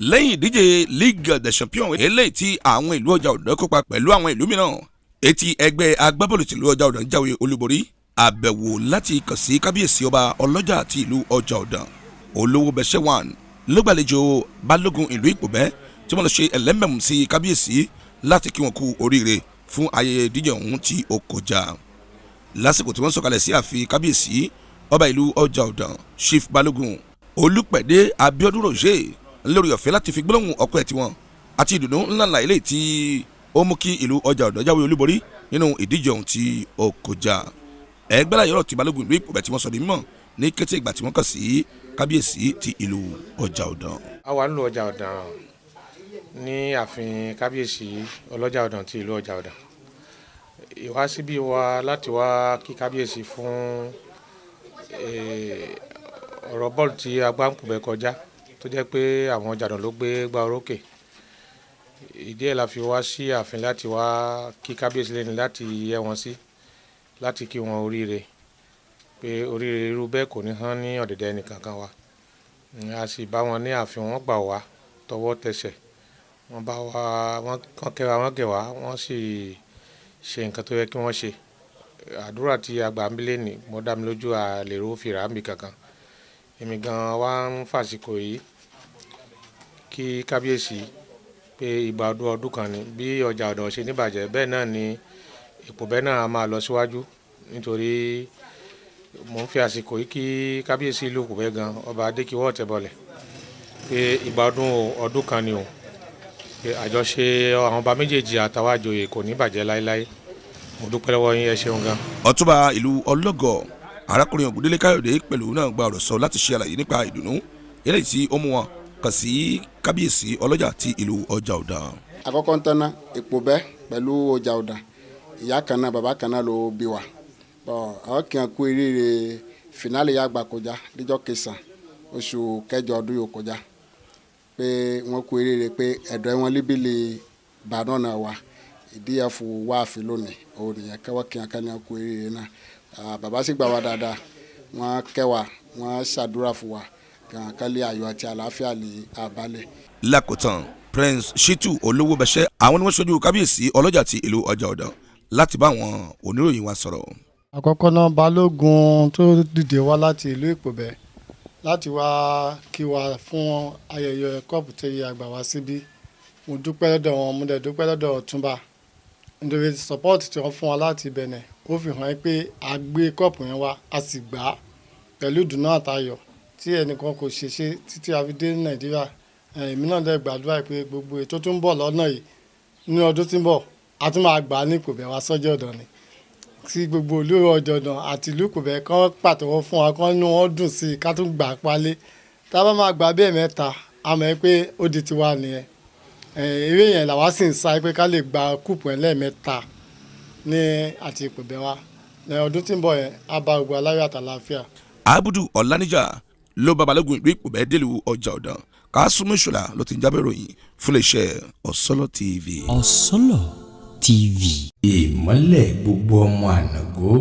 lẹ́yìn ìdíje Ligue des Champions eléyìí tí àwọn ìlú ọjà ọ̀dàn kópa pẹ̀lú àwọn ìlú mìíràn etí ẹgbẹ́ agbábọ́ọ̀lù tìlú ọjà ọ̀dàn jáwé olúborí àbẹ̀wò láti kàn sí kábíyèsí ọba ọlọ́jà àti ìlú ọjà ọ̀dàn olówó bẹ́sẹ̀ wàn ló gbàlejò balógun ìlú ìpòbẹ́ tí wọ́n lọ ṣe ẹlẹ́mẹ̀mú sí kábíyèsí láti kí wọn kú oríire fún ayẹyẹ ìdíje ọ̀hún tí ó kọjá lásìkò tí wọ́n sọ̀kalẹ̀ sí ààfin kábíyèsí ọba ìlú ọjà ọ̀dàn chief balógun olùpẹ̀dé abiodun roger lórí ọ̀fẹ́ láti fi gbólóhùn ọpẹ́ tiwọn àti ìdùnnú ńláńlá ilé tí ó mú kí ìlú ọjà ọ̀dàn jáwé olúborí nínú ìdíje ọ̀hún tí ó kọjá ẹgbẹ́lá yọ̀rọ̀ tí balógun ìlú ìpòbẹ́ tí wọ́n sọ di mímọ̀ ní kété ìgbà tí wọ́n kàn sí kábíyèsí ti ìlú ọjà ọ̀dàn. a wà nílùú ọjà ọ̀dàn ní ààfin kábíyèsí ọlọ́jà ọ̀dàn ti ìlú ọjà ọ̀dàn ìwá síbí wa láti wá kí kábíyèsí fún ọ̀rọ̀ bọ́ọ̀lù tí agbáǹkùbẹ̀ kọjá tó jẹ́ pé àwọn ọjà ọ̀dàn ló gbé gbá orókè ìdí ẹ̀ la fi wá sí ààfin láti wá kí kábíyèsí lẹ́ni láti yẹ wọn sí láti kí wọn oríire pé oríire irú bẹ́ẹ̀ kò ní hàn ní ọ̀dẹ̀dẹ̀ ẹnìkankan wa a sì bá wọn ní ààfin wọn gbà wá tọwọ́ tẹsẹ̀ wọ́n bá wa wọ́n kẹ́ wa wọ́n gẹ̀ wá wọ́n sì ṣe nǹkan tó yẹ kí wọ́n ṣe àdúrà tí àgbà ń bílẹ̀ ní mo dá mi lójú àlèrò fìrà ń bì kankan èmi gan wa ń fàsìkò yìí kí kábíyèsí pé ìgbà ọdún kan ni bí ọjà ọ̀dàn ṣe níbàjẹ́ bẹ́ẹ̀ náà ni ìpòbẹ́ náà máa lọ síwájú nítorí mo ń fi àsìkò yìí kí kábíyèsí ìlú ìpòbẹ́ gan ọba adékiwọ́ ọ̀tẹ̀bọlẹ̀ pé ìgbà ọdún kan ni o pé àjọṣe àwọn ọba méjèèjì àtàwọn àjòyè kò ní bàjẹ́ láéláé mo dúpẹ́ lọ́wọ́ yín ẹ ṣeun gan. ọ̀túnba ìlú ọlọ́gọ̀ arákùnrin ògúndélé káyọ̀dé pẹ̀lú náà gba ọ̀rọ̀ sọ láti ṣe àlàyé nípa ìdùnnú eléyìí tí ó mú wọn kàn sí kábíyèsí ọlọ́jà ti ìlú ọjà ọ̀dàn. àkọ́kọ́ ń tọ́ná ìpòbẹ́ pẹ̀lú ọjà ọ̀dàn ìyá kan náà bàbá kan náà ló bí wa àwọn kì í kú eréere fìnálì yà gbà kọjá níjọ́ kẹsàn oṣù kẹjọ ọdún yóò kọjá pé wọ́n kú eréere pé ẹ̀dọ̀ wọn líbìlì bàánù náà wà ìdí ẹ̀fọ́ wà fi lónìí òun nìyẹn kẹwọ́ kí wọn ní kú eréere náà bàbá sì gbà wá dáadáa wọ́n kẹwàá wọ́n ṣàdúrà fún wa kàn lé ayọ̀ àti àlàáfíà lè àbálẹ̀. lákòótán Prince Shitu olówó bẹ́sẹ̀ àwọn ni wọ́n ṣojú kábíyèsí ọlọ́jà ti ìlú ọjà ọ̀dàn láti bá àwọn oníròyìn wa sọ̀rọ̀. àkọ́kọ́ náà balógun tó dìde wá láti ìlú ìpòbẹ́ láti wá kí wa fún ayẹyẹ kọ́ọ̀pù tẹ́yẹ àgbà wá síbí mo dúpẹ́ lọ́dọ̀ wọn mo dẹ̀ dúpẹ́ lọ́dọ̀ ọ̀túnba nítorí support tí wọ́n fún wa láti Bẹ̀nẹ̀ ó fi hàn pé a gbé kọ́ọ̀pù yẹn wá a sì gbà á pẹ̀lú ìdùnnú àtayọ̀ tí ẹnìkan kò ṣe títí a fi dé Nàìjíríà èmi náà dẹ̀ gbàdúrà pé gbogbo ètò tó ń bọ̀ lọ́nà yìí ní ọdún tí ń bọ̀ a tún máa gbà á ní ìpòbẹ́ wá sọ́jọ́ ọ̀dàn ni tí gbogbo ìlú ọjọ́ ọ̀dàn àti ìlú ìpòbẹ́ kan pàtẹ́wọ́ fún wa kan ní wọ́n dùn sí i ká tún gbà á pálé tá a bá máa gbà bẹ́ẹ̀ mẹ́ta a mọ̀ pé ó di tiwa nìyẹn eré yẹn làwa sì ń sá pé ká lè gba kúùpù ẹ̀ lẹ́ẹ̀mẹ́ta ní àti ìpòbẹ́ wa ọdún tí ń bọ̀ yẹn á bá gbogbo aláyọ̀ àtàlàáfíà. Abudu Ọláníjà ló bá balógun ìlú ìpòbẹ́ délùú ọjà ọ̀dàn Kásùmù Ìṣọ̀lá ló ti ń jábọ̀ ìròyìn fún iléeṣẹ́ Ọ̀sọ́lọ̀ TV. Ọ̀sọ́lọ̀ TV. ìmọ́lẹ̀ gbogbo ọmọ ànàgó.